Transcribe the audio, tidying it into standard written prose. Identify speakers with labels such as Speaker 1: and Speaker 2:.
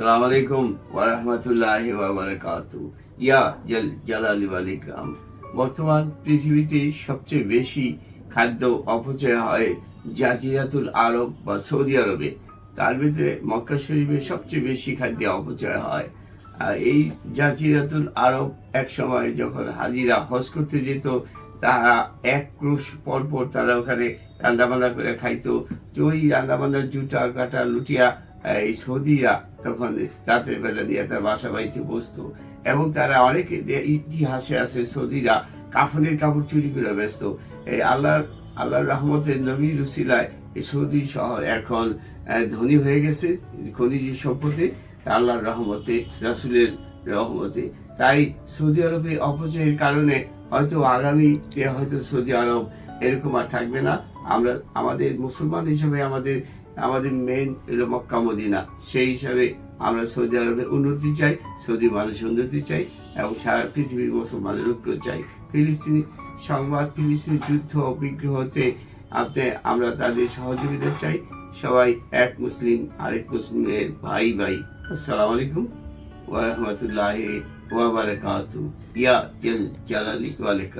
Speaker 1: আসসালামু আলাইকুম ওয়া রাহমাতুল্লাহি ওয়া বারাকাতুহু। ইয়া জালালি ওয়াল ইকরাম। বর্তমান পৃথিবীতে সবচেয়ে বেশি খাদ্য অপচয় হয় জাজিরাতুল আরব বা সৌদি আরবে। তার ভিতরে মক্কা শরীফে সবচেয়ে বেশি খাদ্য অপচয় হয়। আর এই জাজিরাতুল আরব এক সময় যখন হাজিরা হজ করতে যেত, তারা এক ক্রুশ পর পর তারা ওখানে রান্নাবান্না করে খাইতো। যে ওই রান্নাবান্নার জুটা কাটা লুটিয়া এই সৌদিরা তখন রাতের বেলা দিয়ে তার বাসা বাড়িতে বসতো, এবং তারা অনেকে ইতিহাসে আছে সৌদিরা কাফনের কাপড় চুরি করে ব্যস্ত। এই আল্লাহর রহমতের নবীর উসিলায় এই সৌদি শহর এখন ধনী হয়ে গেছে খনিজ সম্পদে, আল্লাহর রহমতে, রাসূলের রহমতে। তাই সৌদি আরবে অপচয়ের কারণে হয়তো আগামীতে হয়তো সৌদি আরব এরকম আর থাকবে না। আমরা আমাদের মুসলমান হিসেবে আমাদের মেইন হলো মক্কা মদিনা। সেই হিসাবে আমরা সৌদি আরবে উন্নতি চাই, সৌদি মানুষ উন্নতি চাই, এবং সারা পৃথিবীর মুসলমানের ঐক্য চাই। ফিলিস্তিনি সংবাদ, ফিলিস্তিনি যুদ্ধ বিগ্রহতে আমরা তাদের সহযোগিতা চাই। সবাই এক মুসলিম আরেক মুসলিমের ভাই ভাই। আসসালামু আলাইকুম ওয়া রাহমাতুল্লাহি ওয়া বারাকাতুহু। ইয়া জালালি ওয়াল ইকরাম।